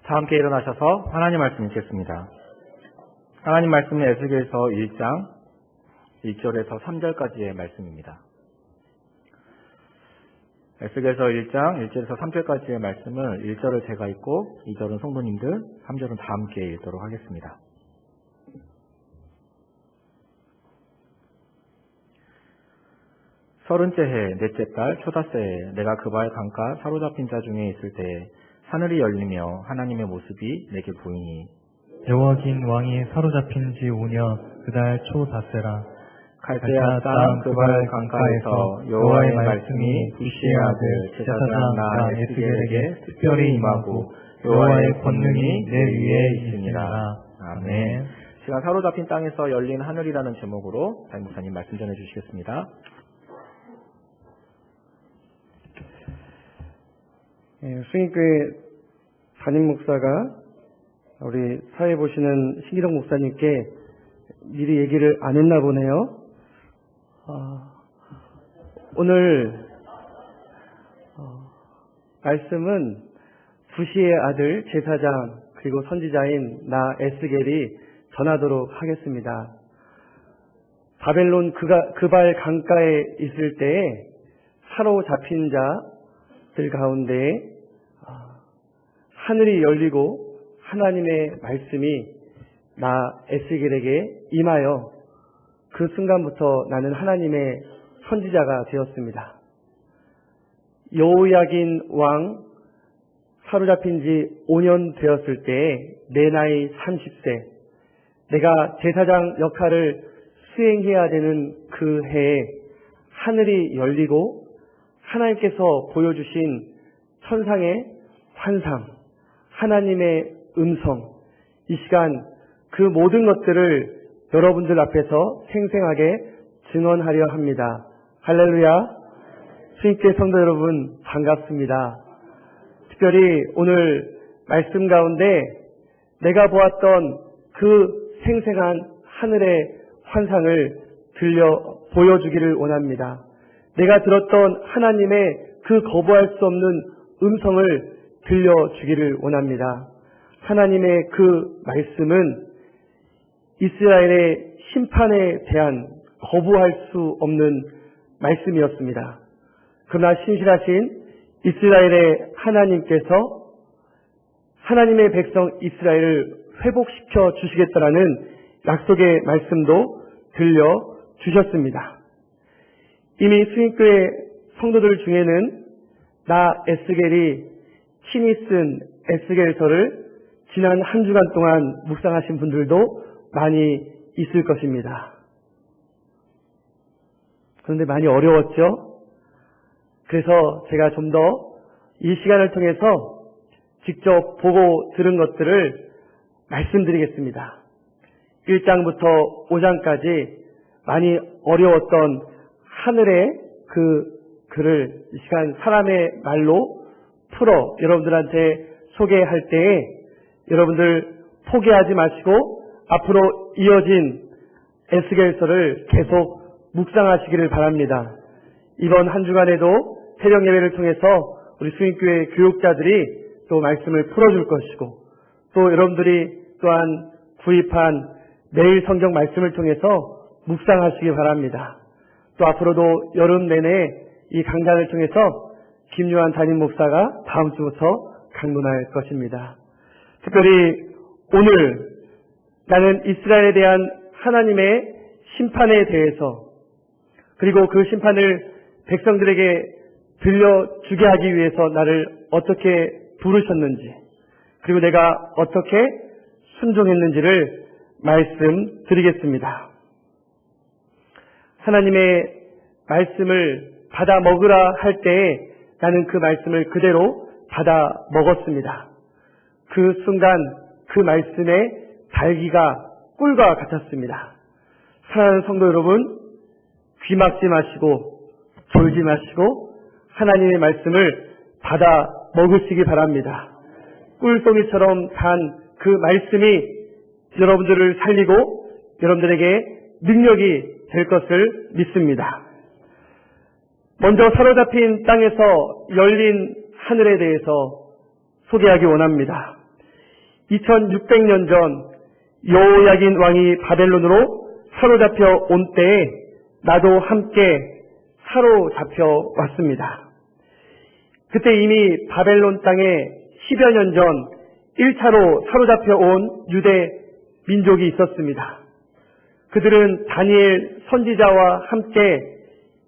다 함께 일어나셔서 하나님 말씀 읽겠습니다. 하나님 말씀은 에스겔서 1장 1절에서 3절까지의 말씀입니다. 에스겔서 1장 1절에서 3절까지의 말씀을 1절을 제가 읽고 2절은 성도님들, 3절은 다 함께 읽도록 하겠습니다. 서른째 해 넷째 달 초닷새에 내가 그발 강가 사로잡힌 자 중에 있을 때에 하늘이 열리며 하나님의 모습이 내게 보이니 여호와긴 왕이 사로잡힌 지 5년 그달 초닷새라. 갈대아 땅 그발 강가에서 여호와의 말씀이 부시의 아들 제사장 나 에스겔에게 특별히 임하고 여호와의 권능이 내 위에 있으니라. 아멘. 시간 사로잡힌 땅에서 열린 하늘이라는 제목으로 담임 목사님 말씀 전해 주시겠습니다. 수인교회 담임 목사가 우리 사회 보시는 신기동 목사님께 미리 얘기를 안 했나 보네요. 오늘 말씀은 부시의 아들 제사장 그리고 선지자인 나 에스겔이 전하도록 하겠습니다. 바벨론 그발 강가에 있을 때에 사로잡힌 자들 가운데 하늘이 열리고 하나님의 말씀이 나 에스겔에게 임하여 그 순간부터 나는 하나님의 선지자가 되었습니다. 여호야긴 왕 사로잡힌 지 5년 되었을 때에 내 나이 30세 내가 제사장 역할을 수행해야 되는 그 해에 하늘이 열리고 하나님께서 보여주신 천상의 환상, 하나님의 음성, 이 시간 그 모든 것들을 여러분들 앞에서 생생하게 증언하려 합니다. 할렐루야. 주님께 성도 여러분 반갑습니다. 특별히 오늘 말씀 가운데 내가 보았던 그 생생한 하늘의 환상을 보여주기를 원합니다. 내가 들었던 하나님의 그 거부할 수 없는 음성을 들려주기를 원합니다. 하나님의 그 말씀은 이스라엘의 심판에 대한 거부할 수 없는 말씀이었습니다. 그러나 신실하신 이스라엘의 하나님께서 하나님의 백성 이스라엘을 회복시켜 주시겠다라는 약속의 말씀도 들려주셨습니다. 이미 수인교회 성도들 중에는 나 에스겔이 친히 쓴 에스겔서를 지난 한 주간 동안 묵상하신 분들도 많이 있을 것입니다. 그런데 많이 어려웠죠? 그래서 제가 좀 더 이 시간을 통해서 직접 보고 들은 것들을 말씀드리겠습니다. 1장부터 5장까지 많이 어려웠던 하늘의 그 글을 이 시간 사람의 말로 풀어 여러분들한테 소개할 때에 여러분들 포기하지 마시고 앞으로 이어진 에스겔서를 계속 묵상하시기를 바랍니다. 이번 한 주간에도 새벽 예배를 통해서 우리 수인교회 교육자들이 또 말씀을 풀어줄 것이고 또 여러분들이 또한 구입한 매일 성경 말씀을 통해서 묵상하시기 바랍니다. 또 앞으로도 여름 내내 이 강단을 통해서 김유한 담임 목사가 다음 주부터 강론할 것입니다. 특별히 오늘 나는 이스라엘에 대한 하나님의 심판에 대해서 그리고 그 심판을 백성들에게 들려주게 하기 위해서 나를 어떻게 부르셨는지 그리고 내가 어떻게 순종했는지를 말씀드리겠습니다. 하나님의 말씀을 받아 먹으라 할 때에 나는 그 말씀을 그대로 받아 먹었습니다. 그 순간 그 말씀의 달기가 꿀과 같았습니다. 사랑하는 성도 여러분, 귀 막지 마시고 졸지 마시고 하나님의 말씀을 받아 먹으시기 바랍니다. 꿀송이처럼 단 그 말씀이 여러분들을 살리고 여러분들에게 능력이 될 것을 믿습니다. 먼저 사로잡힌 땅에서 열린 하늘에 대해서 소개하기 원합니다. 2600년 전 여호야긴 왕이 바벨론으로 사로잡혀 온 때에 나도 함께 사로잡혀 왔습니다. 그때 이미 바벨론 땅에 10여 년 전 1차로 사로잡혀 온 유대 민족이 있었습니다. 그들은 다니엘 선지자와 함께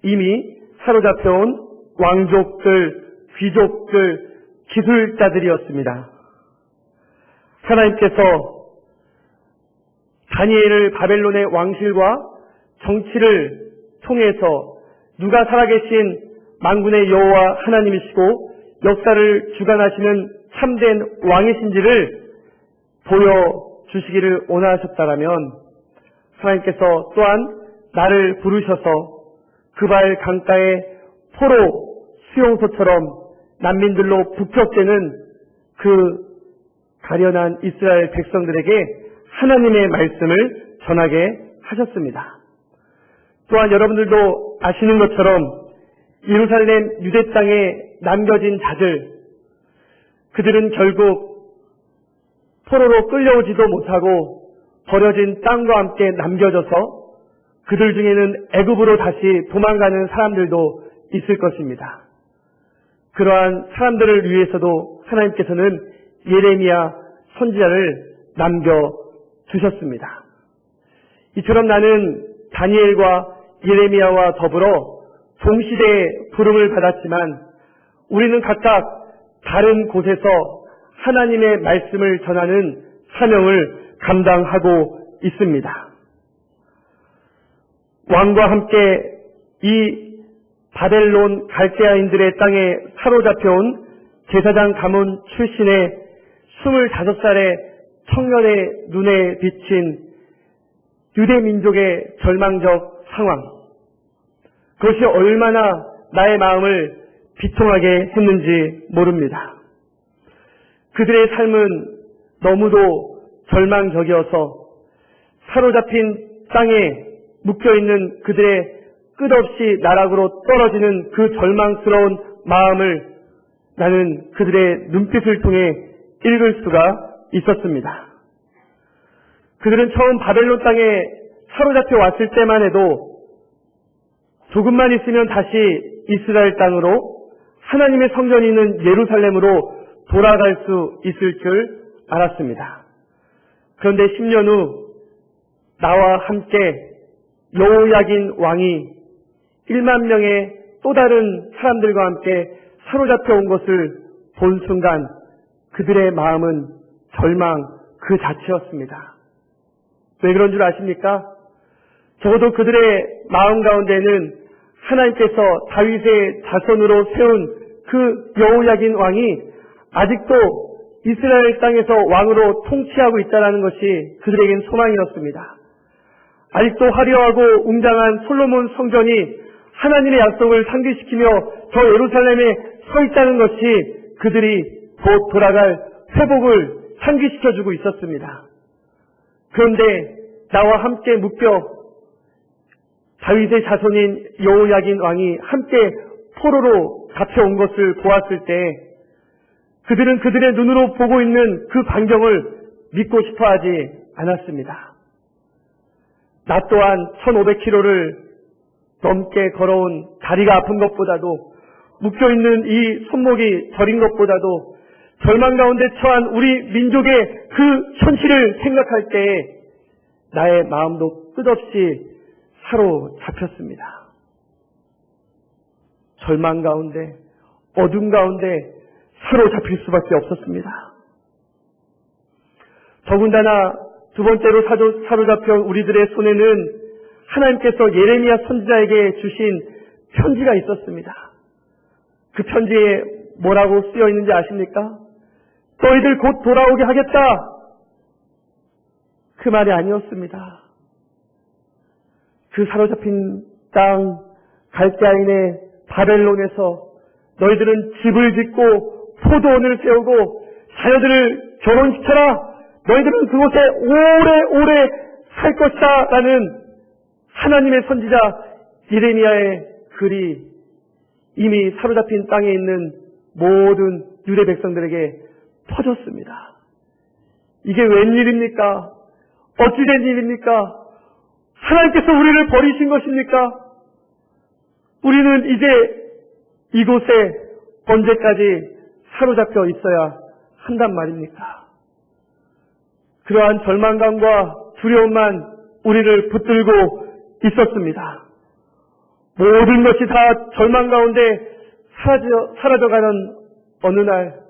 이미 사로잡혀 온 왕족들, 귀족들, 기술자들이었습니다. 하나님께서 다니엘을 바벨론의 왕실과 정치를 통해서 누가 살아계신 만군의 여호와 하나님이시고 역사를 주관하시는 참된 왕이신지를 보여주시기를 원하셨다라면 하나님께서 또한 나를 부르셔서 그발 강가의 포로 수용소처럼 난민들로 북적대는 그 가련한 이스라엘 백성들에게 하나님의 말씀을 전하게 하셨습니다. 또한 여러분들도 아시는 것처럼 예루살렘 유대 땅에 남겨진 자들, 그들은 결국 포로로 끌려오지도 못하고 버려진 땅과 함께 남겨져서 그들 중에는 애굽으로 다시 도망가는 사람들도 있을 것입니다. 그러한 사람들을 위해서도 하나님께서는 예레미야 선지자를 남겨두셨습니다. 이처럼 나는 다니엘과 예레미야와 더불어 동시대에 부름을 받았지만 우리는 각각 다른 곳에서 하나님의 말씀을 전하는 사명을 감당하고 있습니다. 왕과 함께 이 바벨론 갈대아인들의 땅에 사로잡혀온 제사장 가문 출신의 25살의 청년의 눈에 비친 유대 민족의 절망적 상황, 그것이 얼마나 나의 마음을 비통하게 했는지 모릅니다. 그들의 삶은 너무도 절망적이어서 사로잡힌 땅에 묶여있는 그들의 끝없이 나락으로 떨어지는 그 절망스러운 마음을 나는 그들의 눈빛을 통해 읽을 수가 있었습니다. 그들은 처음 바벨론 땅에 사로잡혀 왔을 때만 해도 조금만 있으면 다시 이스라엘 땅으로 하나님의 성전이 있는 예루살렘으로 돌아갈 수 있을 줄 알았습니다. 그런데 10년 후 나와 함께 여호야긴 왕이 1만 명의 또 다른 사람들과 함께 사로잡혀 온 것을 본 순간 그들의 마음은 절망 그 자체였습니다. 왜 그런 줄 아십니까? 적어도 그들의 마음 가운데는 하나님께서 다윗의 자손으로 세운 그 여호야긴 왕이 아직도 이스라엘 땅에서 왕으로 통치하고 있다는 것이 그들에겐 소망이었습니다. 아직도 화려하고 웅장한 솔로몬 성전이 하나님의 약속을 상기시키며 저 예루살렘에 서 있다는 것이 그들이 곧 돌아갈 회복을 상기시켜주고 있었습니다. 그런데 나와 함께 묶여 다윗의 자손인 여호야긴 왕이 함께 포로로 잡혀온 것을 보았을 때 그들은 그들의 눈으로 보고 있는 그 광경을 믿고 싶어 하지 않았습니다. 나 또한 1500km를 넘게 걸어온 다리가 아픈 것보다도 묶여있는 이 손목이 저린 것보다도 절망 가운데 처한 우리 민족의 그 현실을 생각할 때에 나의 마음도 끝없이 사로잡혔습니다. 절망 가운데, 어둠 가운데 사로잡힐 수밖에 없었습니다. 더군다나 두 번째로 사로잡혀 우리들의 손에는 하나님께서 예레미야 선지자에게 주신 편지가 있었습니다. 그 편지에 뭐라고 쓰여 있는지 아십니까? 너희들 곧 돌아오게 하겠다. 그 말이 아니었습니다. 그 사로잡힌 땅 갈대아인의 바벨론에서 너희들은 집을 짓고 포도원을 세우고 자녀들을 결혼시켜라. 너희들은 그곳에 오래오래 살 것이다 라는 하나님의 선지자 예레미야의 글이 이미 사로잡힌 땅에 있는 모든 유대 백성들에게 퍼졌습니다. 이게 웬일입니까? 어찌된 일입니까? 하나님께서 우리를 버리신 것입니까? 우리는 이제 이곳에 언제까지 사로잡혀 있어야 한단 말입니까? 그러한 절망감과 두려움만 우리를 붙들고 있었습니다. 모든 것이 다 절망 가운데 사라져가는 어느 날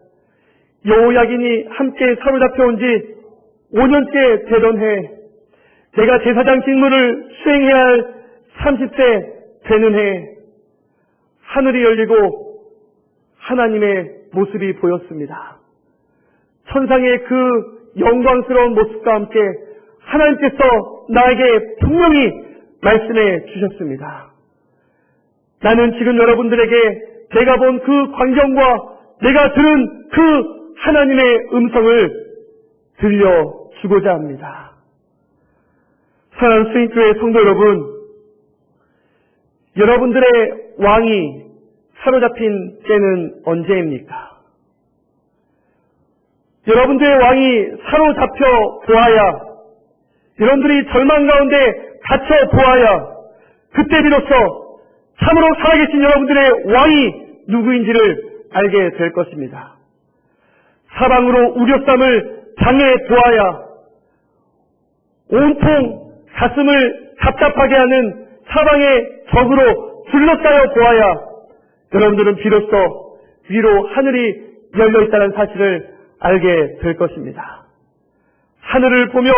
여호야긴이 함께 사로잡혀 온 지 5년째 되던 해, 내가 제사장 직무를 수행해야 할 30세 되는 해, 하늘이 열리고 하나님의 모습이 보였습니다. 천상의 그 영광스러운 모습과 함께 하나님께서 나에게 분명히 말씀해 주셨습니다. 나는 지금 여러분들에게 내가 본 그 광경과 내가 들은 그 하나님의 음성을 들려주고자 합니다. 사랑하는 수인교회 성도 여러분, 여러분들의 왕이 사로잡힌 때는 언제입니까? 여러분들의 왕이 사로잡혀 보아야, 여러분들이 절망 가운데 갇혀 보아야, 그때 비로소 참으로 살아계신 여러분들의 왕이 누구인지를 알게 될 것입니다. 사방으로 우려쌈을 당해 보아야, 온통 가슴을 답답하게 하는 사방의 적으로 둘러싸여 보아야 여러분들은 비로소 위로 하늘이 열려있다는 사실을 알게 될 것입니다. 하늘을 보며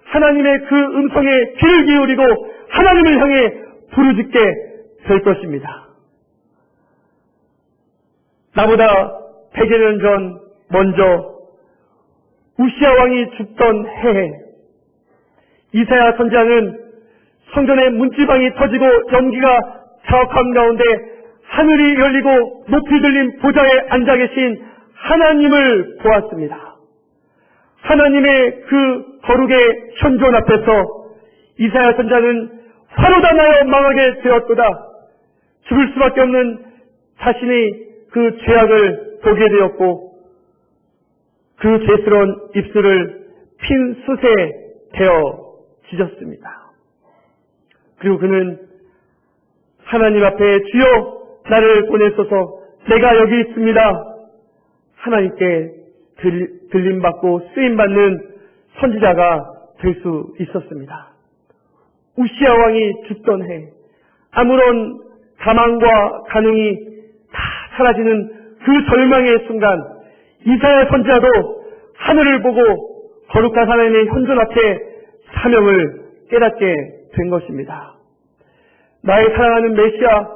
하나님의 그 음성에 귀를 기울이고 하나님을 향해 부르짖게 될 것입니다. 나보다 100여 년 전 먼저 우시아 왕이 죽던 해에 이사야 선지자는 성전의 문지방이 터지고 연기가 자욱한 가운데 하늘이 열리고 높이 들린 보좌에 앉아 계신 하나님을 보았습니다. 하나님의 그 거룩의 현존 앞에서 이사야 선지자는 화로다 나여 망하게 되었도다. 죽을 수밖에 없는 자신이 그 죄악을 보게 되었고 그 죄스러운 입술을 핀 숯에 대어 지졌습니다. 그리고 그는 하나님 앞에 주여 나를 보내소서 내가 여기 있습니다. 하나님께 들림받고 쓰임받는 선지자가 될 수 있었습니다. 우시아 왕이 죽던 해 아무런 가망과 간흥이 다 사라지는 그 절망의 순간 이사야 선지자도 하늘을 보고 거룩한 하나님의 현존 앞에 사명을 깨닫게 된 것입니다. 나의 사랑하는 메시아,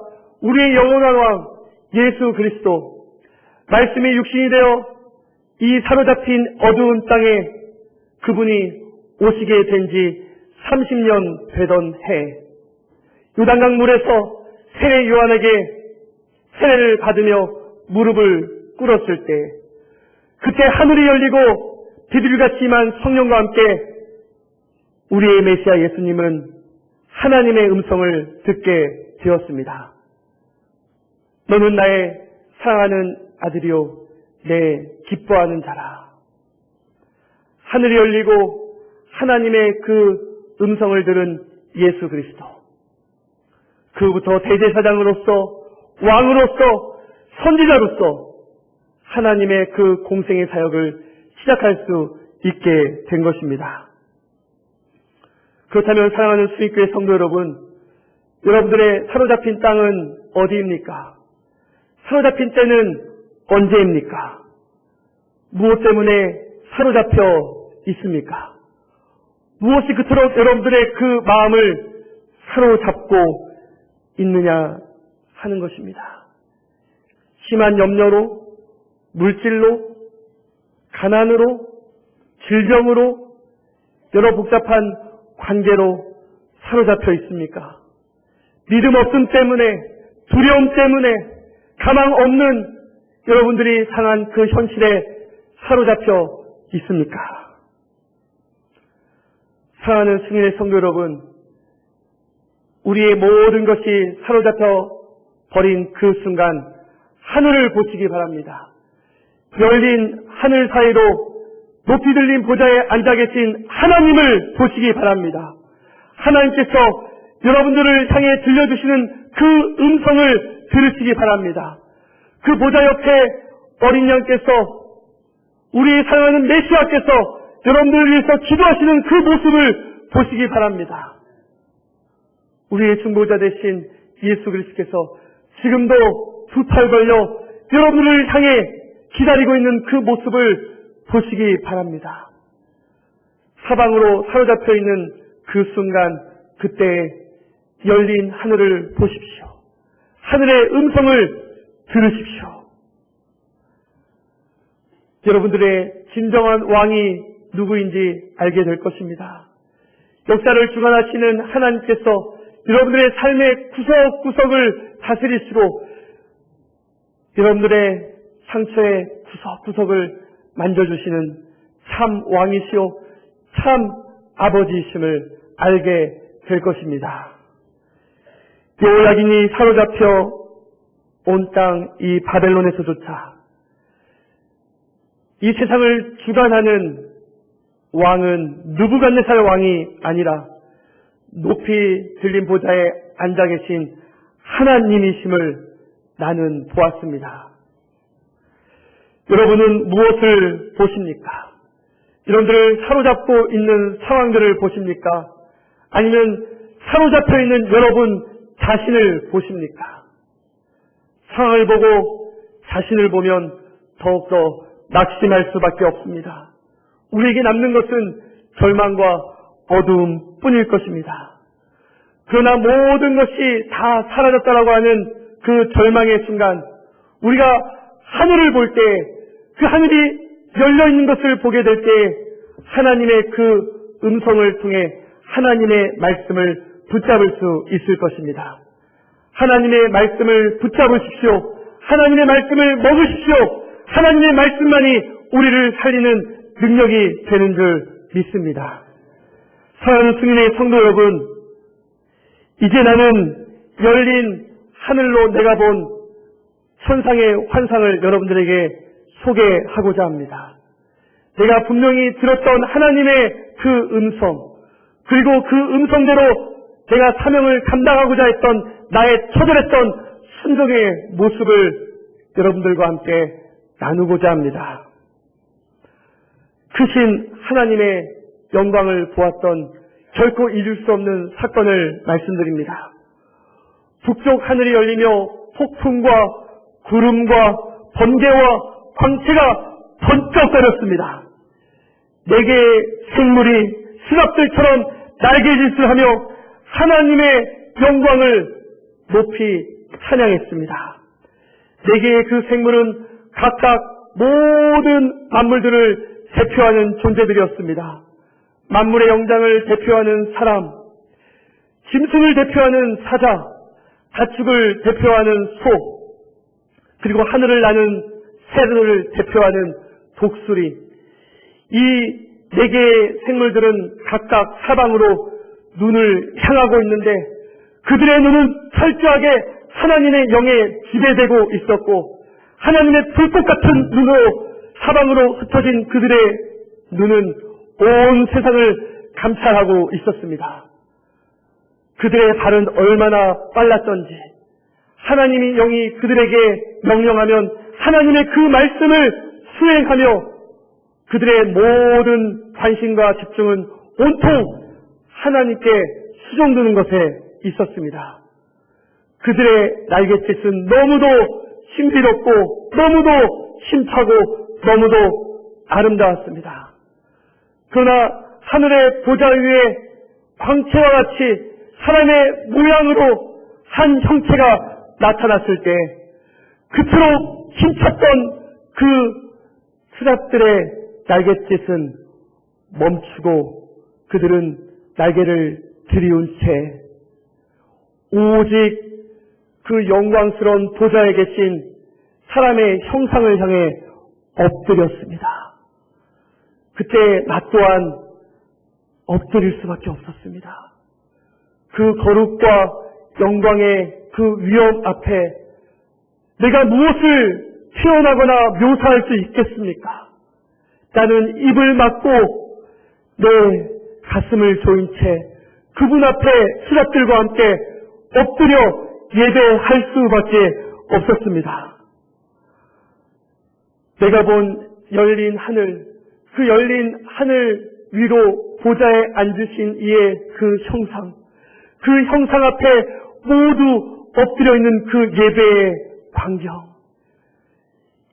우리의 영원한 왕 예수 그리스도, 말씀이 육신이 되어 이 사로잡힌 어두운 땅에 그분이 오시게 된 지 30년 되던 해, 요단강 물에서 세례 요한에게 세례를 받으며 무릎을 꿇었을 때, 그때 하늘이 열리고 비둘기같이 임한 성령과 함께 우리의 메시아 예수님은 하나님의 음성을 듣게 되었습니다. 너는 나의 사랑하는 아들이요 내 기뻐하는 자라. 하늘이 열리고 하나님의 그 음성을 들은 예수 그리스도, 그부터 대제사장으로서 왕으로서 선지자로서 하나님의 그 공생의 사역을 시작할 수 있게 된 것입니다. 그렇다면 사랑하는 수익교회 성도 여러분, 여러분들의 사로잡힌 땅은 어디입니까? 사로잡힌 때는 언제입니까? 무엇 때문에 사로잡혀 있습니까? 무엇이 그토록 여러분들의 그 마음을 사로잡고 있느냐 하는 것입니다. 심한 염려로, 물질로, 가난으로, 질병으로, 여러 복잡한 관계로 사로잡혀 있습니까? 믿음 없음 때문에, 두려움 때문에, 가망 없는 여러분들이 상한 그 현실에 사로잡혀 있습니까? 사랑하는 승인의 성도 여러분, 우리의 모든 것이 사로잡혀 버린 그 순간 하늘을 보시기 바랍니다. 열린 하늘 사이로 높이 들린 보좌에 앉아 계신 하나님을 보시기 바랍니다. 하나님께서 여러분들을 향해 들려주시는 그 음성을 들으시기 바랍니다. 그 보좌 옆에 어린 양께서, 우리의 사랑하는 메시아께서 여러분들을 위해서 기도하시는 그 모습을 보시기 바랍니다. 우리의 중보자 되신 예수 그리스도께서 지금도 두 팔 걸려 여러분들을 향해 기다리고 있는 그 모습을 보시기 바랍니다. 사방으로 사로잡혀 있는 그 순간, 그때 열린 하늘을 보십시오. 하늘의 음성을 들으십시오. 여러분들의 진정한 왕이 누구인지 알게 될 것입니다. 역사를 주관하시는 하나님께서 여러분들의 삶의 구석구석을 다스리시고 여러분들의 상처의 구석구석을 만져주시는 참 왕이시오 참 아버지이심을 알게 될 것입니다. 여호야긴이 사로잡혀 온 땅 이 바벨론에서조차 이 세상을 주관하는 왕은 느부갓네살 왕이 아니라 높이 들린 보좌에 앉아 계신 하나님이심을 나는 보았습니다. 여러분은 무엇을 보십니까? 여러분들을 사로잡고 있는 상황들을 보십니까? 아니면 사로잡혀 있는 여러분 자신을 보십니까? 상황을 보고 자신을 보면 더욱더 낙심할 수밖에 없습니다. 우리에게 남는 것은 절망과 어두움 뿐일 것입니다. 그러나 모든 것이 다 사라졌다라고 하는 그 절망의 순간, 우리가 하늘을 볼 때, 그 하늘이 열려있는 것을 보게 될 때 하나님의 그 음성을 통해 하나님의 말씀을 붙잡을 수 있을 것입니다. 하나님의 말씀을 붙잡으십시오. 하나님의 말씀을 먹으십시오. 하나님의 말씀만이 우리를 살리는 능력이 되는 줄 믿습니다. 사랑하는 승인의 성도 여러분, 이제 나는 열린 하늘로 내가 본 천상의 환상을 여러분들에게 소개하고자 합니다. 내가 분명히 들었던 하나님의 그 음성, 그리고 그 음성대로 제가 사명을 감당하고자 했던 나의 처절했던 순종의 모습을 여러분들과 함께 나누고자 합니다. 크신 하나님의 영광을 보았던 결코 잊을 수 없는 사건을 말씀드립니다. 북쪽 하늘이 열리며 폭풍과 구름과 번개와 광채가 번쩍거렸습니다. 네 개의 생물이 수납들처럼 날개짓을 하며 하나님의 영광을 높이 찬양했습니다. 네 개의 그 생물은 각각 모든 만물들을 대표하는 존재들이었습니다. 만물의 영장을 대표하는 사람, 짐승을 대표하는 사자, 가축을 대표하는 소, 그리고 하늘을 나는 새를 대표하는 독수리. 이 네 개의 생물들은 각각 사방으로 눈을 향하고 있는데 그들의 눈은 철저하게 하나님의 영에 지배되고 있었고 하나님의 불꽃 같은 눈으로 사방으로 흩어진 그들의 눈은 온 세상을 감찰하고 있었습니다. 그들의 발은 얼마나 빨랐던지 하나님의 영이 그들에게 명령하면 하나님의 그 말씀을 수행하며 그들의 모든 관심과 집중은 온통 하나님께 수종드는 것에 있었습니다. 그들의 날갯짓은 너무도 신비롭고 너무도 힘차고 너무도 아름다웠습니다. 그러나 하늘의 보좌 위에 광채와 같이 사람의 모양으로 한 형체가 나타났을 때 그토록 힘찼던 그 수rap들의 날갯짓은 멈추고 그들은 날개를 들이운 채 오직 그 영광스러운 보좌에 계신 사람의 형상을 향해 엎드렸습니다. 그때 나 또한 엎드릴 수밖에 없었습니다. 그 거룩과 영광의 그 위엄 앞에 내가 무엇을 표현하거나 묘사할 수 있겠습니까? 나는 입을 막고 내 가슴을 조인 채 그분 앞에 수잡들과 함께 엎드려 예배할 수밖에 없었습니다. 내가 본 열린 하늘, 그 열린 하늘 위로 보좌에 앉으신 이의 그 형상 앞에 모두 엎드려 있는 그 예배의 광경,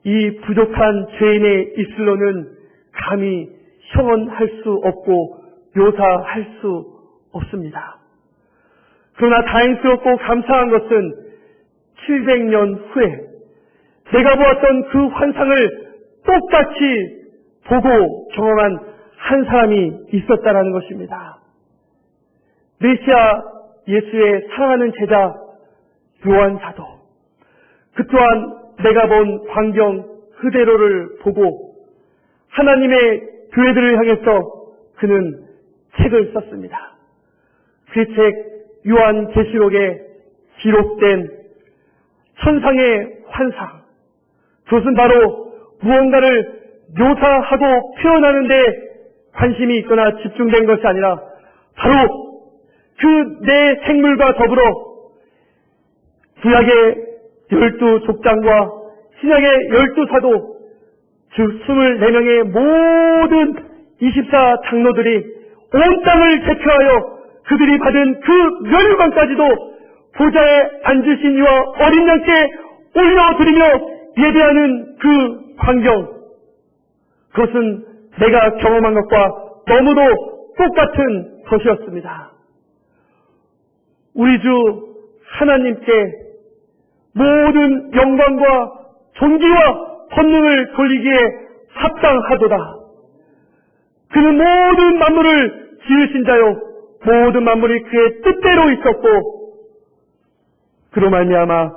이 부족한 죄인의 입술로는 감히 형언할 수 없고 묘사할 수 없습니다. 그러나 다행스럽고 감사한 것은 700년 후에 내가 보았던 그 환상을 똑같이 보고 경험한 한 사람이 있었다라는 것입니다. 메시아 예수의 사랑하는 제자 요한 사도, 그 또한 내가 본 광경 그대로를 보고 하나님의 교회들을 향해서 그는 책을 썼습니다. 그 책 요한계시록에 기록된 천상의 환상, 그것은 바로 무언가를 묘사하고 표현하는 데 관심이 있거나 집중된 것이 아니라 바로 그 내 생물과 더불어 구약의 12족장과 신약의 12사도, 즉 24명의 모든 24장로들이 온 땅을 대표하여 그들이 받은 그 멸관까지도 보좌에 앉으신 이와 어린 양께 올려드리며 예배하는 그 광경, 그것은 내가 경험한 것과 너무도 똑같은 것이었습니다. 우리 주 하나님께 모든 영광과 존귀와 권능을 돌리기에 합당하도다. 그는 모든 만물을 지으신 자요, 모든 만물이 그의 뜻대로 있었고 그로 말미암아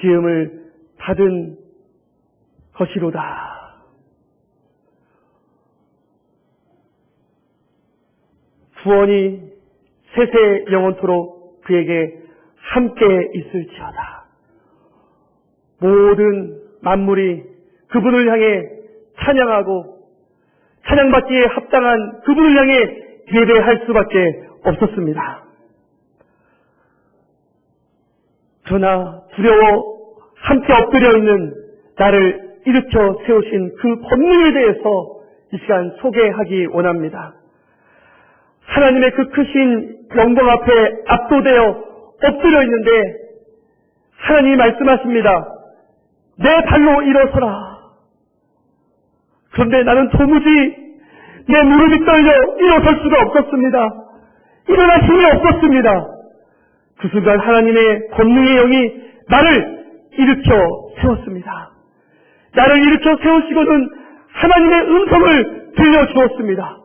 지음을 받은 것이로다. 구원이 세세 영원토록 그에게 함께 있을지어다. 모든 만물이 그분을 향해 찬양하고 찬양받기에 합당한 그분을 향해 예배할 수밖에 없었습니다. 그러나 두려워 함께 엎드려 있는 나를 일으켜 세우신 그 권능에 대해서 이 시간 소개하기 원합니다. 하나님의 그 크신 영광 앞에 압도되어 엎드려 있는데 하나님이 말씀하십니다. 내 발로 일어서라. 그런데 나는 도무지 내 무릎이 떨려 일어설 수가 없었습니다. 일어날 힘이 없었습니다. 그 순간 하나님의 권능의 영이 나를 일으켜 세웠습니다. 나를 일으켜 세우시고는 하나님의 음성을 들려주었습니다.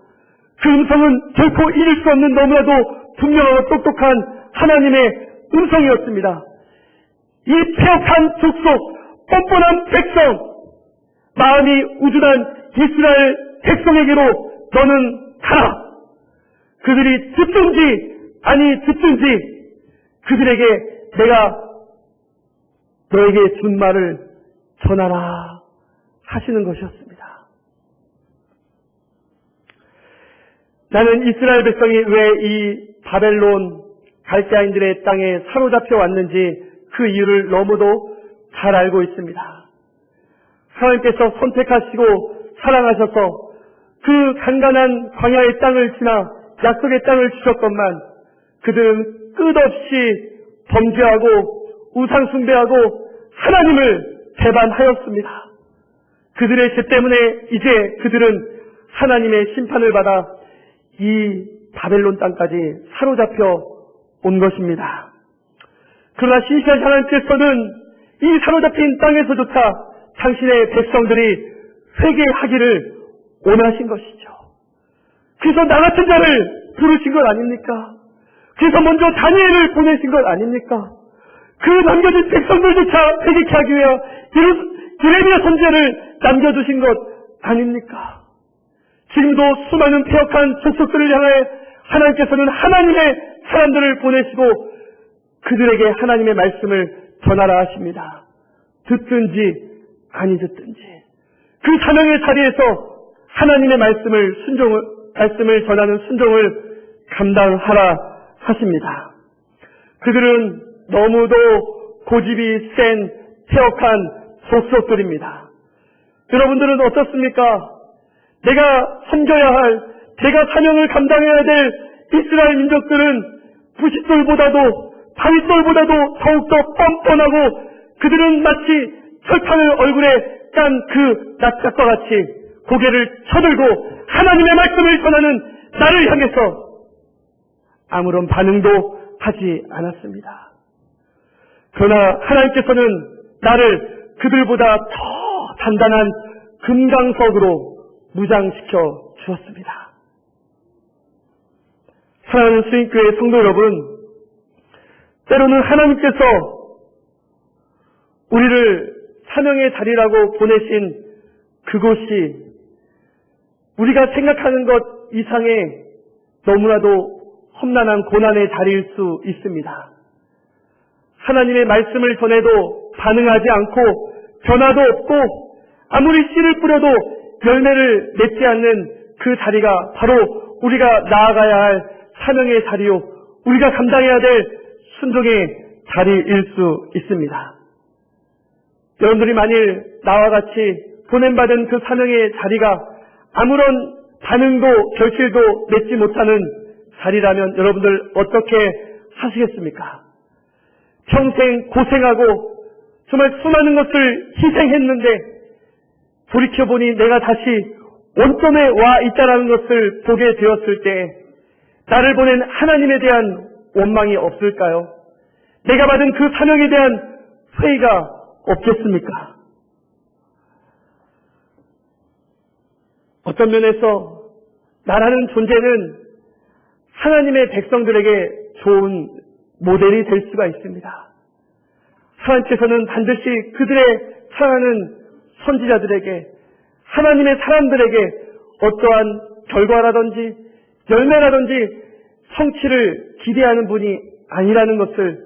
그 음성은 결코 잃을 수 없는 너무나도 분명하고 똑똑한 하나님의 음성이었습니다. 이 폐역한 족속, 뻔뻔한 백성, 마음이 우둔한 이스라엘 백성에게로 너는 가라. 그들이 듣든지 아니 듣든지 그들에게 내가 너에게 준 말을 전하라 하시는 것이었습니다. 나는 이스라엘 백성이 왜 이 바벨론 갈대아인들의 땅에 사로잡혀 왔는지 그 이유를 너무도 잘 알고 있습니다. 하나님께서 선택하시고 사랑하셔서 그 간간한 광야의 땅을 지나 약속의 땅을 주셨건만 그들은 끝없이 범죄하고 우상숭배하고 하나님을 배반하였습니다. 그들의 죄 때문에 이제 그들은 하나님의 심판을 받아 이 바벨론 땅까지 사로잡혀 온 것입니다. 그러나 신실하신 하나님께서는 이 사로잡힌 땅에서조차 당신의 백성들이 회개하기를 원하신 것이죠. 그래서 나 같은 자를 부르신 것 아닙니까? 그래서 먼저 다니엘을 보내신 것 아닙니까? 그 남겨진 백성들조차 회개케 하기 위해 예레미야 선지자를 남겨두신 것 아닙니까? 지금도 수많은 폐역한 족속들을 향해 하나님께서는 하나님의 사람들을 보내시고 그들에게 하나님의 말씀을 전하라 하십니다. 듣든지 아니 듣든지 그 사명의 자리에서 하나님의 말씀을 전하는 순종을 감당하라 하십니다. 그들은 너무도 고집이 센 태역한 족속들입니다. 여러분들은 어떻습니까? 내가 섬겨야 할, 제가 사명을 감당해야 될 이스라엘 민족들은 부싯돌보다도 바윗돌보다도 더욱더 뻔뻔하고 그들은 마치 철판을 얼굴에 깐 그 낯짝과 같이 고개를 쳐들고 하나님의 말씀을 전하는 나를 향해서 아무런 반응도 하지 않았습니다. 그러나 하나님께서는 나를 그들보다 더 단단한 금강석으로 무장시켜 주었습니다. 사랑하는 수인교회 성도 여러분, 때로는 하나님께서 우리를 사명의 자리라고 보내신 그곳이 우리가 생각하는 것 이상의 너무나도 험난한 고난의 자리일 수 있습니다. 하나님의 말씀을 전해도 반응하지 않고 변화도 없고 아무리 씨를 뿌려도 열매를 맺지 않는 그 자리가 바로 우리가 나아가야 할 사명의 자리요, 우리가 감당해야 될 순종의 자리일 수 있습니다. 여러분들이 만일 나와 같이 보냄받은 그 사명의 자리가 아무런 반응도 결실도 맺지 못하는 자리라면 여러분들 어떻게 하시겠습니까? 평생 고생하고 정말 수많은 것을 희생했는데 돌이켜보니 내가 다시 원점에 와 있다는 것을 보게 되었을 때 나를 보낸 하나님에 대한 원망이 없을까요? 내가 받은 그 사명에 대한 회의가 없겠습니까? 어떤 면에서 나라는 존재는 하나님의 백성들에게 좋은 모델이 될 수가 있습니다. 하나님께서는 반드시 그들의 사랑하는 선지자들에게, 하나님의 사람들에게 어떠한 결과라든지 열매라든지 성취를 기대하는 분이 아니라는 것을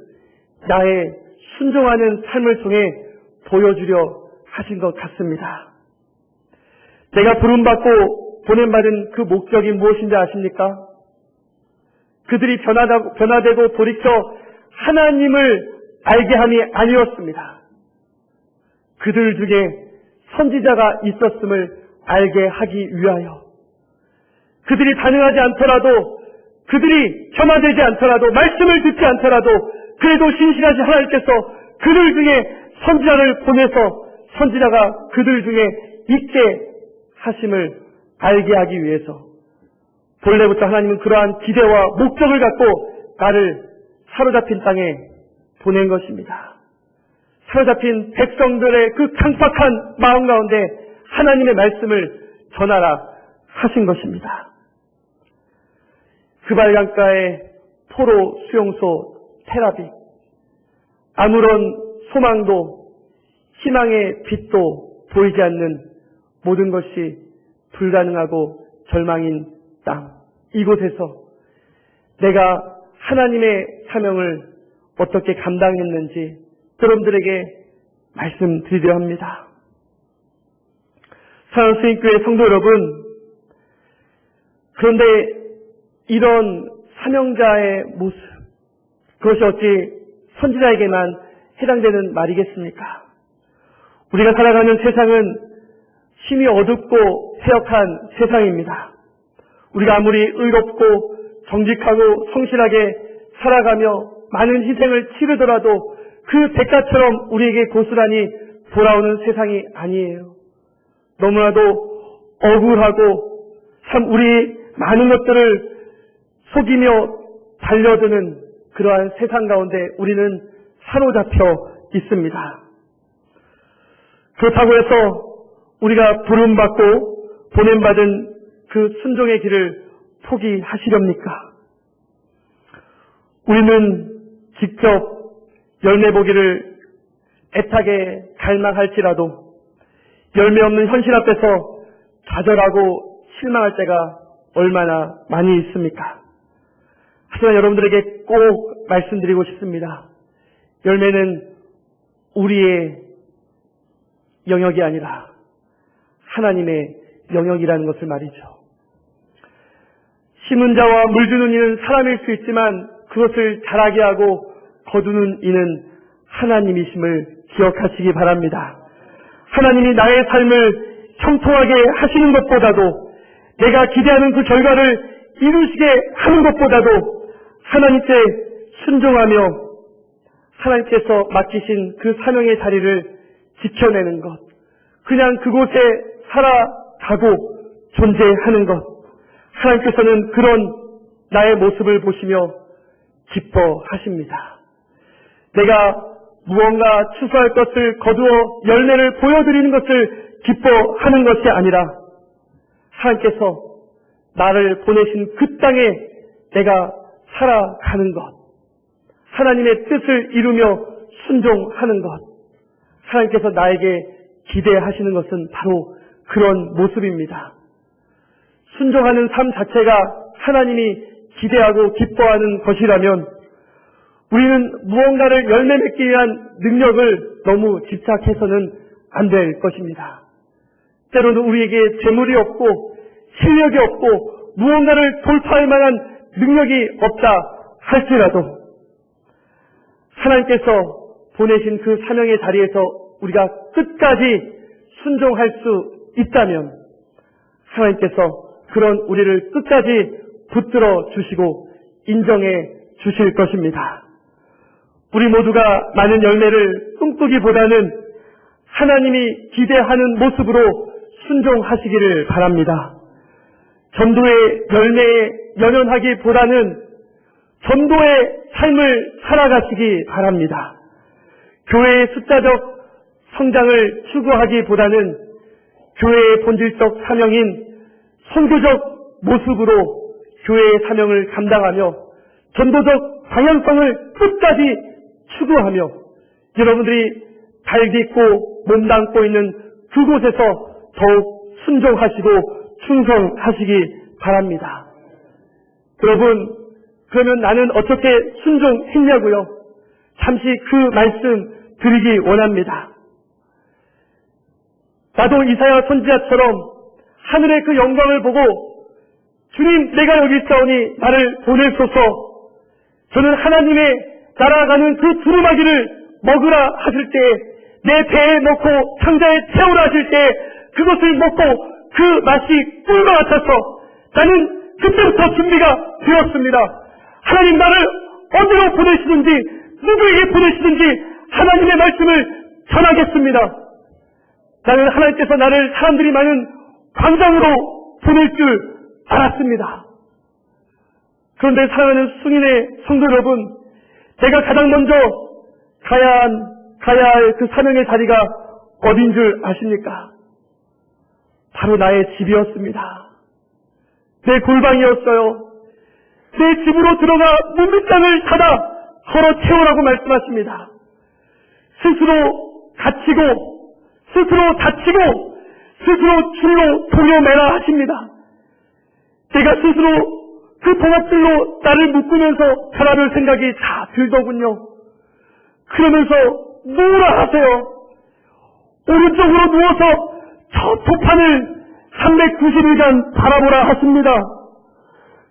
나의 순종하는 삶을 통해 보여주려 하신 것 같습니다. 내가 부름받고 보냄받은 그 목적이 무엇인지 아십니까? 그들이 변화되고 돌이켜 하나님을 알게 함이 아니었습니다. 그들 중에 선지자가 있었음을 알게 하기 위하여, 그들이 반응하지 않더라도, 그들이 변화되지 않더라도, 말씀을 듣지 않더라도 그래도 신실하신 하나님께서 그들 중에 선지자를 보내서 선지자가 그들 중에 있게 하심을 알게 하기 위해서 본래부터 하나님은 그러한 기대와 목적을 갖고 나를 사로잡힌 땅에 보낸 것입니다. 사로잡힌 백성들의 그 강팍한 마음 가운데 하나님의 말씀을 전하라 하신 것입니다. 그발강가의 포로 수용소 테라비, 아무런 소망도 희망의 빛도 보이지 않는 모든 것이 불가능하고 절망인 땅, 이곳에서 내가 하나님의 사명을 어떻게 감당했는지 여러분들에게 말씀드리려 합니다. 사랑하는 수인교회 성도 여러분, 그런데 이런 사명자의 모습, 그것이 어찌 선지자에게만 해당되는 말이겠습니까? 우리가 살아가는 세상은 힘이 어둡고 폐역한 세상입니다. 우리가 아무리 의롭고 정직하고 성실하게 살아가며 많은 희생을 치르더라도 그 대가처럼 우리에게 고스란히 돌아오는 세상이 아니에요. 너무나도 억울하고 참 우리 많은 것들을 속이며 달려드는 그러한 세상 가운데 우리는 사로잡혀 있습니다. 그렇다고 해서 우리가 부름받고 보냄받은 그 순종의 길을 포기하시렵니까? 우리는 직접 열매 보기를 애타게 갈망할지라도 열매 없는 현실 앞에서 좌절하고 실망할 때가 얼마나 많이 있습니까? 하지만 여러분들에게 꼭 말씀드리고 싶습니다. 열매는 우리의 영역이 아니라 하나님의 영역이라는 것을 말이죠. 심은 자와 물 주는 이는 사람일 수 있지만 그것을 자라게 하고 거두는 이는 하나님이심을 기억하시기 바랍니다. 하나님이 나의 삶을 형통하게 하시는 것보다도 내가 기대하는 그 결과를 이루시게 하는 것보다도 하나님께 순종하며 하나님께서 맡기신 그 사명의 자리를 지켜내는 것, 그냥 그곳에 살아가고 존재하는 것, 하나님께서는 그런 나의 모습을 보시며 기뻐하십니다. 내가 무언가 추수할 것을 거두어 열매를 보여드리는 것을 기뻐하는 것이 아니라 하나님께서 나를 보내신 그 땅에 내가 살아가는 것, 하나님의 뜻을 이루며 순종하는 것, 하나님께서 나에게 기대하시는 것은 바로 그런 모습입니다. 순종하는 삶 자체가 하나님이 기대하고 기뻐하는 것이라면 우리는 무언가를 열매 맺기 위한 능력을 너무 집착해서는 안 될 것입니다. 때로는 우리에게 재물이 없고 실력이 없고 무언가를 돌파할 만한 능력이 없다 할지라도 하나님께서 보내신 그 사명의 자리에서 우리가 끝까지 순종할 수 있다면 하나님께서 그런 우리를 끝까지 붙들어 주시고 인정해 주실 것입니다. 우리 모두가 많은 열매를 꿈꾸기보다는 하나님이 기대하는 모습으로 순종하시기를 바랍니다. 전도의 열매에 연연하기보다는 전도의 삶을 살아가시기 바랍니다. 교회의 숫자적 성장을 추구하기보다는 교회의 본질적 사명인 선교적 모습으로 교회의 사명을 감당하며 전도적 방향성을 끝까지 추구하며 여러분들이 발 딛고 몸담고 있는 그곳에서 더욱 순종하시고 충성하시기 바랍니다. 여러분, 그러면 나는 어떻게 순종했냐고요? 잠시 그 말씀 드리기 원합니다. 나도 이사야 선지자처럼 하늘의 그 영광을 보고 주님, 내가 여기 있사오니 나를 보내소서. 저는 하나님의 날아가는 그 두루마기를 먹으라 하실 때, 내 배에 넣고 상자에 채우라 하실 때 그것을 먹고 그 맛이 꿀과 같아서 나는 그때부터 준비가 되었습니다. 하나님 나를 어디로 보내시든지 누구에게 보내시든지 하나님의 말씀을 전하겠습니다. 나는 하나님께서 나를 사람들이 많은 광장으로 보낼 줄 알았습니다. 그런데 사랑하는 승인의 성도 여러분, 제가 가장 먼저 가야 할 그 사명의 자리가 어딘 줄 아십니까? 바로 나의 집이었습니다. 내 골방이었어요. 내 집으로 들어가 문밑장을 닫아 걸어 채우라고 말씀하십니다. 스스로 갇히고 스스로 다치고 스스로 줄로 동여매라 하십니다. 내가 스스로 그 봉합들로 나를 묶으면서 살아볼 생각이 다 들더군요. 그러면서 누우라 하세요. 오른쪽으로 누워서 저 도판을 390일간 바라보라 하십니다.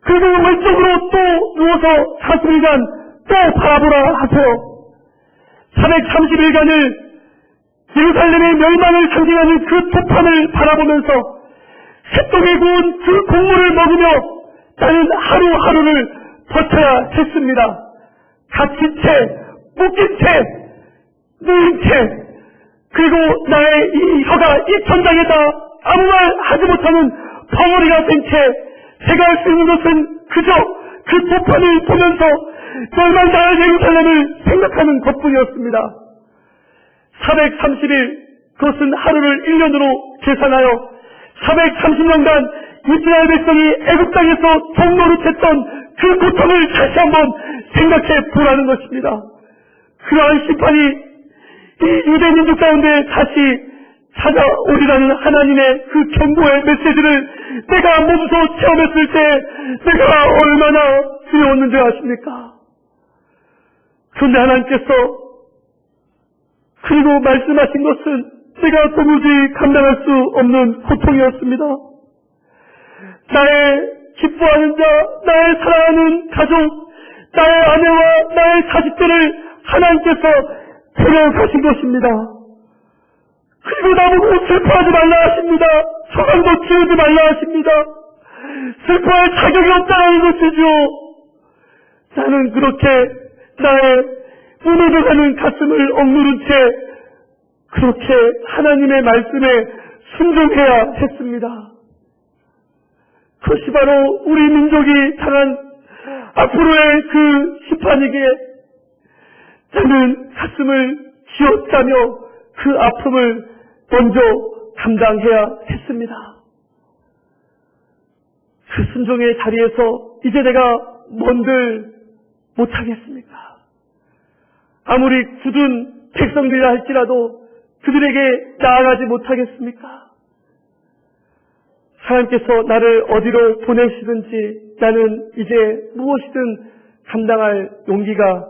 그리고 왼쪽으로 또 누워서 40일간 또 바라보라 하세요. 430일간을 예루살렘의 멸망을 상징하는 그 도판을 바라보면서 새똥에 구운 그 곡물을 먹으며 나는 하루하루를 버텨야 했습니다. 갇힌 채, 묶인 채, 누인 채, 그리고 나의 이 혀가 이 천장에다 아무 말 하지 못하는 벙어리가 된 채 제가 할 수 있는 것은 그저 그 도판을 보면서 멸망당할 예루살렘을 생각하는 것뿐이었습니다. 430일, 그것은 하루를 1년으로 계산하여 430년간 이스라엘 백성이 애굽 땅에서 종노릇했던 그 고통을 다시 한번 생각해 보라는 것입니다. 그러한 심판이 이 유대 민족 가운데 다시 찾아오리라는 하나님의 그 경고의 메시지를 내가 몸소 체험했을 때 내가 얼마나 두려웠는지 아십니까? 그런데 하나님께서 그리고 말씀하신 것은 내가 도무지 감당할 수 없는 고통이었습니다. 나의 기뻐하는 자, 나의 사랑하는 가족, 나의 아내와 나의 자식들을 하나님께서 데려가신 것입니다. 그리고 나보고 슬퍼하지 말라 하십니다. 소망도 지우지 말라 하십니다. 슬퍼할 자격이 없다는 것이죠. 나는 그렇게 나의 무너져가는 가슴을 억누른 채 그렇게 하나님의 말씀에 순종해야 했습니다. 그것이 바로 우리 민족이 당한 앞으로의 그 심판이기에 나는 가슴을 쥐어짜며 그 아픔을 먼저 감당해야 했습니다. 그 순종의 자리에서 이제 내가 뭔들 못하겠습니까? 아무리 굳은 백성들이라 할지라도 그들에게 나아가지 못하겠습니까? 하나님께서 나를 어디로 보내시든지 나는 이제 무엇이든 감당할 용기가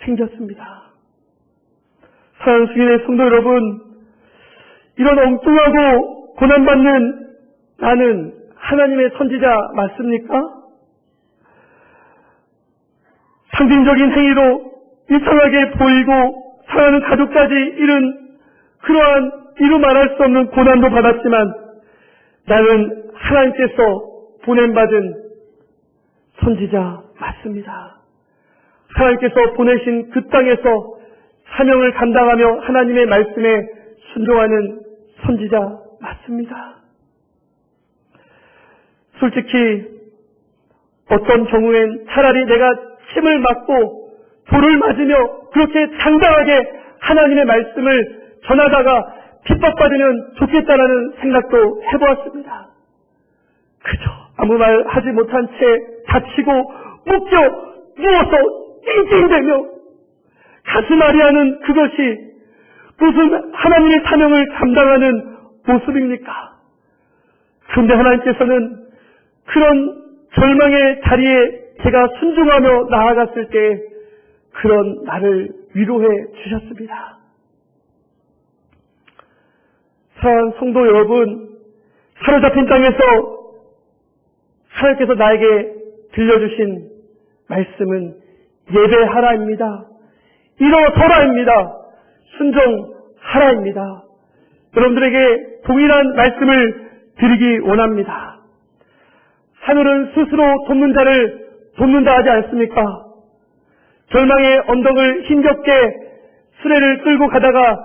생겼습니다. 사랑하는 주님의 성도 여러분, 이런 엉뚱하고 고난받는 나는 하나님의 선지자 맞습니까? 상징적인 행위로 이상하게 보이고 사랑하는 가족까지 잃은 그러한 이루 말할 수 없는 고난도 받았지만 나는 하나님께서 보냄받은 선지자 맞습니다. 하나님께서 보내신 그 땅에서 사명을 감당하며 하나님의 말씀에 순종하는 선지자 맞습니다. 솔직히 어떤 경우엔 차라리 내가 침을 맞고 돌을 맞으며 그렇게 당당하게 하나님의 말씀을 전하다가 핍박받으면 좋겠다라는 생각도 해보았습니다. 그저 아무 말 하지 못한 채 다치고 묶여 누워서 찡찡대며 가슴 아리하는 그것이 무슨 하나님의 사명을 감당하는 모습입니까? 그런데 하나님께서는 그런 절망의 자리에 제가 순종하며 나아갔을 때 그런 나를 위로해 주셨습니다. 사랑하는 성도 여러분, 사로잡힌 땅에서 하나님께서 나에게 들려주신 말씀은 예배하라입니다. 일어서라입니다. 순종하라입니다. 여러분들에게 동일한 말씀을 드리기 원합니다. 하늘은 스스로 돕는 자를 돕는다 하지 않습니까? 절망의 언덕을 힘겹게 수레를 끌고 가다가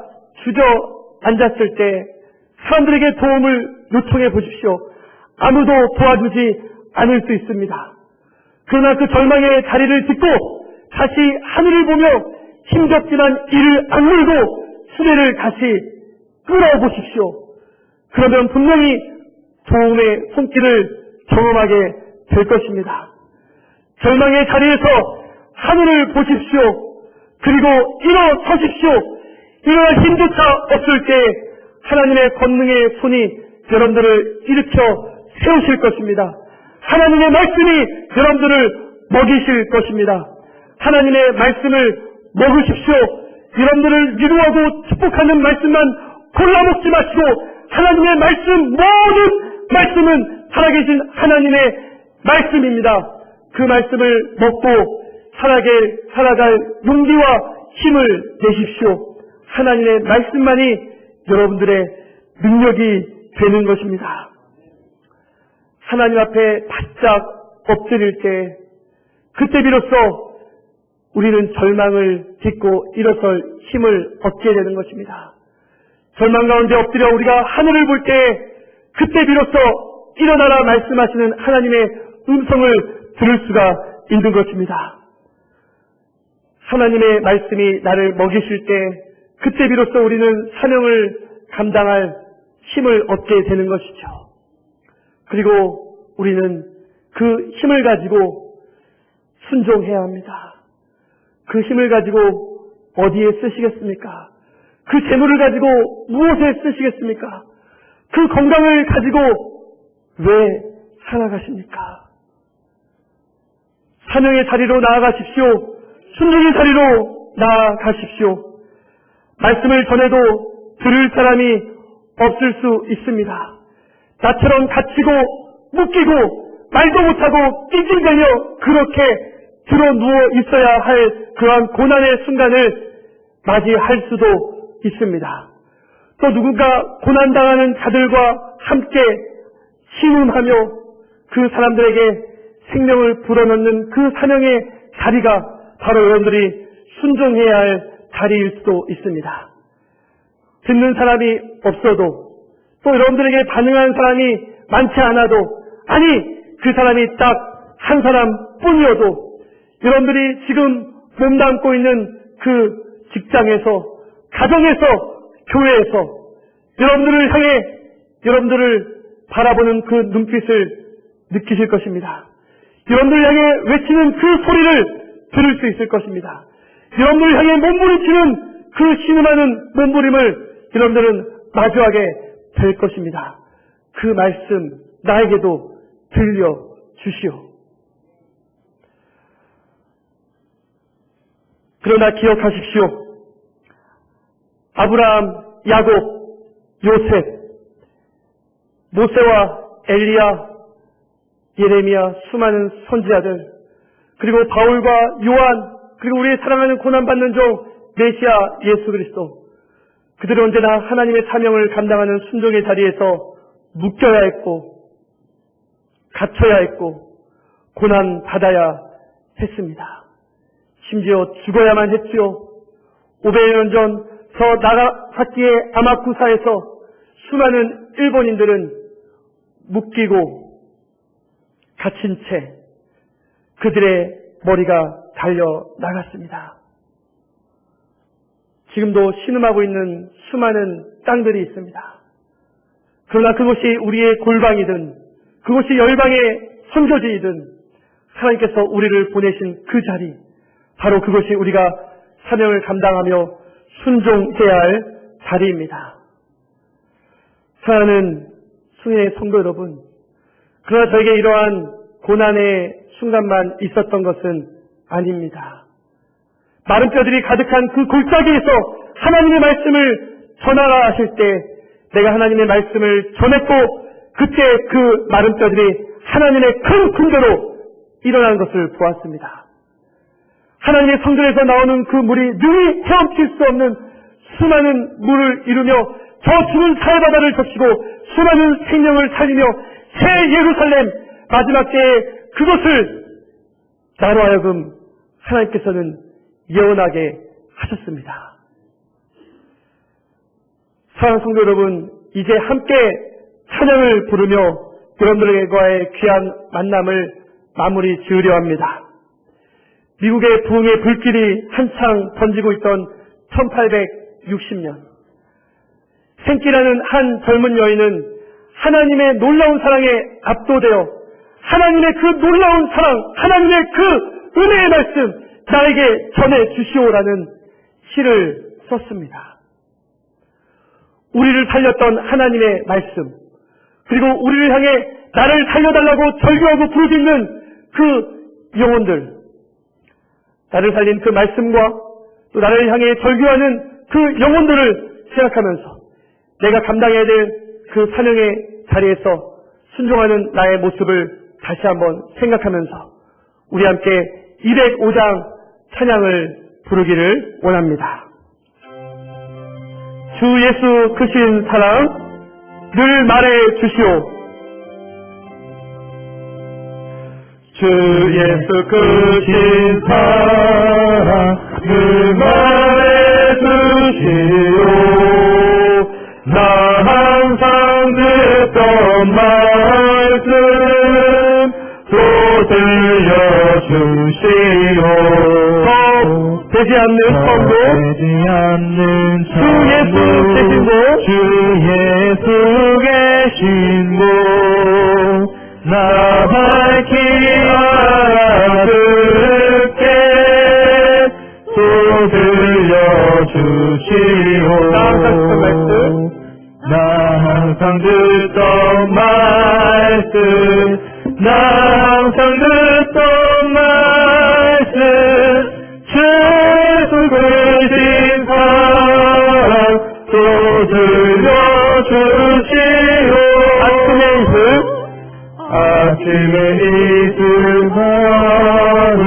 주저앉았을 때 사람들에게 도움을 요청해 보십시오. 아무도 도와주지 않을 수 있습니다. 그러나 그 절망의 자리를 딛고 다시 하늘을 보며 힘겹지만 이를 악물고 수레를 다시 끌어보십시오. 그러면 분명히 도움의 손길을 경험하게 될 것입니다. 절망의 자리에서 하늘을 보십시오. 그리고 일어서십시오. 일어날 힘조차 없을 때 하나님의 권능의 손이 여러분들을 일으켜 세우실 것입니다. 하나님의 말씀이 여러분들을 먹이실 것입니다. 하나님의 말씀을 먹으십시오. 여러분들을 위로하고 축복하는 말씀만 골라먹지 마시고 하나님의 말씀, 모든 말씀은 살아계신 하나님의 말씀입니다. 그 말씀을 먹고 살아갈 용기와 힘을 내십시오. 하나님의 말씀만이 여러분들의 능력이 되는 것입니다. 하나님 앞에 바짝 엎드릴 때 그때 비로소 우리는 절망을 딛고 일어설 힘을 얻게 되는 것입니다. 절망 가운데 엎드려 우리가 하늘을 볼 때 그때 비로소 일어나라 말씀하시는 하나님의 음성을 들을 수가 있는 것입니다. 하나님의 말씀이 나를 먹이실 때 그때 비로소 우리는 사명을 감당할 힘을 얻게 되는 것이죠. 그리고 우리는 그 힘을 가지고 순종해야 합니다. 그 힘을 가지고 어디에 쓰시겠습니까? 그 재물을 가지고 무엇에 쓰시겠습니까? 그 건강을 가지고 왜 살아가십니까? 사명의 자리로 나아가십시오. 순종의 자리로 나아가십시오. 말씀을 전해도 들을 사람이 없을 수 있습니다. 나처럼 갇히고 묶이고 말도 못하고 찡찡대며 그렇게 들어 누워 있어야 할 그러한 고난의 순간을 맞이할 수도 있습니다. 또 누군가 고난당하는 자들과 함께 신음하며 그 사람들에게 생명을 불어넣는 그 사명의 자리가 바로 여러분들이 순종해야 할 자리일 수도 있습니다. 듣는 사람이 없어도 또 여러분들에게 반응하는 사람이 많지 않아도 아니 그 사람이 딱 한 사람뿐이어도 여러분들이 지금 몸담고 있는 그 직장에서 가정에서 교회에서 여러분들을 향해 여러분들을 바라보는 그 눈빛을 느끼실 것입니다. 여러분들을 향해 외치는 그 소리를 들을 수 있을 것입니다. 여러분들을 향해 몸부림치는 그 신음하는 몸부림을 여러분들은 마주하게 될 것입니다. 그 말씀 나에게도 들려주시오. 그러나 기억하십시오. 아브라함, 야곱, 요셉, 모세와 엘리야, 예레미야, 수많은 선지자들, 그리고 바울과 요한, 그리고 우리의 사랑하는 고난받는 종 메시아 예수 그리스도, 그들은 언제나 하나님의 사명을 감당하는 순종의 자리에서 묶여야 했고 갇혀야 했고 고난받아야 했습니다. 심지어 죽어야만 했지요. 500년 전 저 나가사키의 아마쿠사에서 수많은 일본인들은 묶이고 갇힌 채 그들의 머리가 달려나갔습니다. 지금도 신음하고 있는 수많은 땅들이 있습니다. 그러나 그것이 우리의 골방이든 그것이 열방의 선교지이든 하나님께서 우리를 보내신 그 자리, 바로 그것이 우리가 사명을 감당하며 순종해야 할 자리입니다. 사랑하는 승의 성도 여러분, 그러나 저에게 이러한 고난의 순간만 있었던 것은 아닙니다. 마른 뼈들이 가득한 그 골짜기에서 하나님의 말씀을 전하라 하실 때 내가 하나님의 말씀을 전했고 그때 그 마른 뼈들이 하나님의 큰 군대로 일어나는 것을 보았습니다. 하나님의 성전에서 나오는 그 물이 능히 헤엄칠 수 없는 수많은 물을 이루며 저 죽은 사해바다를 적시고 수많은 생명을 살리며 새 예루살렘 마지막 때에 그것을 나로 하여금 하나님께서는 예언하게 하셨습니다. 사랑하는 성도 여러분, 이제 함께 찬양을 부르며 여러분들과의 귀한 만남을 마무리 지으려 합니다. 미국의 부흥의 불길이 한창 번지고 있던 1860년, 생기라는 한 젊은 여인은 하나님의 놀라운 사랑에 압도되어 하나님의 그 놀라운 사랑, 하나님의 그 은혜의 말씀 나에게 전해 주시오라는 시를 썼습니다. 우리를 살렸던 하나님의 말씀, 그리고 우리를 향해 나를 살려달라고 절규하고 부르짖는 그 영혼들, 나를 살린 그 말씀과 또 나를 향해 절규하는 그 영혼들을 생각하면서 내가 감당해야 될 그 사명의 자리에서 순종하는 나의 모습을 다시 한번 생각하면서 우리 함께 205장 찬양을 부르기를 원합니다. 주 예수 크신 사랑 늘 말해 주시오. 주 예수 크신 사랑 늘 말해 주시오. 나 항상 듣던 말씀 또 들려주시오. 되지 않는 성도, 되지 않는 주 예수 계신 곳, 주 예수 계신 곳, 나 밝히 알아듣게 또 들려주시오. 나 항상 듣던 말씀, 나 항상 듣던 말씀, 주 크신 사랑 또 들려주시오. 아침에 이슬하루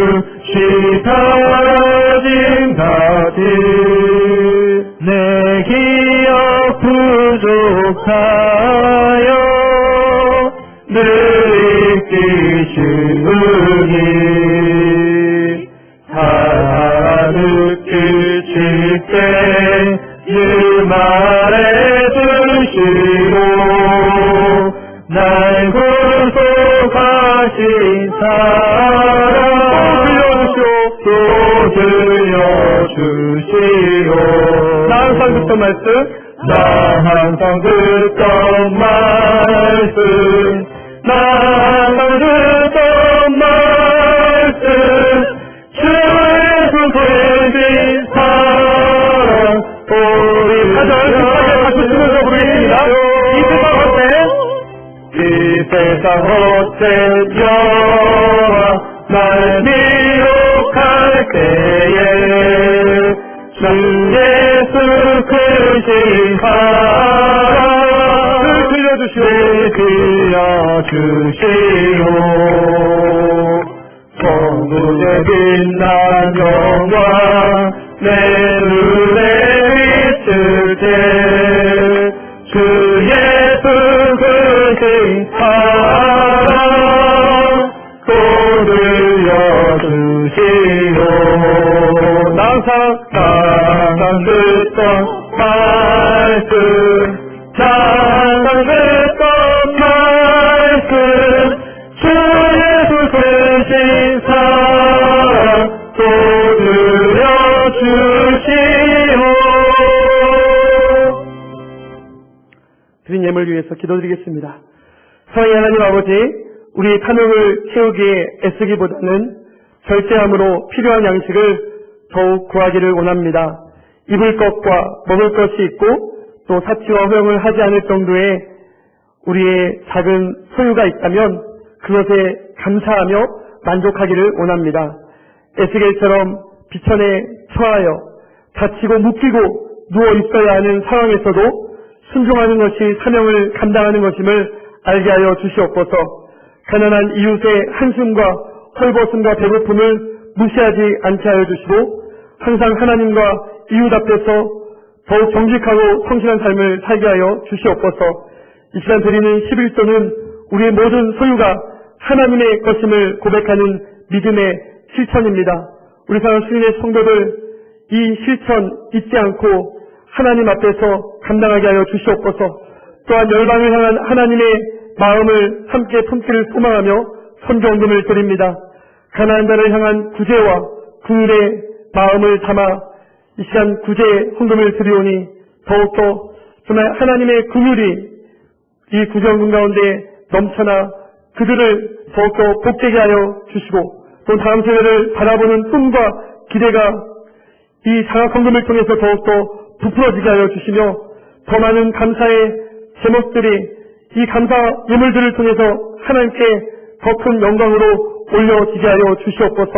시타진 다지 내 기억 부족하여 늘 잊기 쉬우니 사랑을 끼칠 때 늘 말해주시고 날 구속하신 사랑 또 들려주시오 나 항상 듣던 말씀 나 항상 듣던 말씀 나 항상 듣던 말씀 주 예수 그리스도의 사랑 우리 가장 급하게 박수 치면서 부르겠습니다. 이 세상 헛된 여와 날 미혹할 때에 주 예수 크신 사랑 들려주시오 천국의 빛난 영광 내 눈에 비칠 때 주 예수 크신 사랑 또 들려주시오 항상 듣던 말씀 항상 듣던 말씀 주 예수 크신 사랑 또 들려주시오 드린 예물 위해서 기도드리겠습니다. 사랑의 하나님 아버지, 우리 탐욕을 채우기에 애쓰기보다는 절제함으로 필요한 양식을 더욱 구하기를 원합니다. 입을 것과 먹을 것이 있고 또 사치와 허용을 하지 않을 정도의 우리의 작은 소유가 있다면 그것에 감사하며 만족하기를 원합니다. 에스겔처럼 비천에 처하여 다치고 묶이고 누워 있어야 하는 상황에서도 순종하는 것이 사명을 감당하는 것임을 알게 하여 주시옵소서. 가난한 이웃의 한숨과 헐벗음과 배고픔을 무시하지 않게 하여 주시고 항상 하나님과 이웃 앞에서 더욱 정직하고 성실한 삶을 살게 하여 주시옵소서. 이 시간 드리는 11조는 우리의 모든 소유가 하나님의 것임을 고백하는 믿음의 실천입니다. 우리 사랑 수련의 성도들 이 실천 잊지 않고 하나님 앞에서 감당하게 하여 주시옵소서. 또한 열방을 향한 하나님의 마음을 함께 품기를 소망하며 선경금을 드립니다. 가난한 자를 향한 구제와 긍휼의 마음을 담아 이 시간 구제 헌금을 드리오니 더욱더 정말 하나님의 긍휼이 이 구제헌금 가운데 넘쳐나 그들을 더욱더 복되게 하여 주시고 또 다음 세대를 바라보는 꿈과 기대가 이 장학헌금을 통해서 더욱더 부풀어지게 하여 주시며 더 많은 감사의 제목들이 이 감사 예물들을 통해서 하나님께 더 큰 영광으로 올려지게 하여 주시옵소서.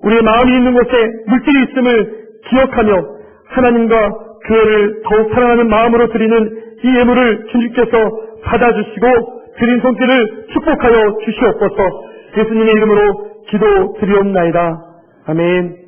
우리의 마음이 있는 곳에 물질이 있음을 기억하며 하나님과 교회를 더욱 사랑하는 마음으로 드리는 이 예물을 주님께서 받아주시고 드린 손길을 축복하여 주시옵소서. 예수님의 이름으로 기도드리옵나이다. 아멘.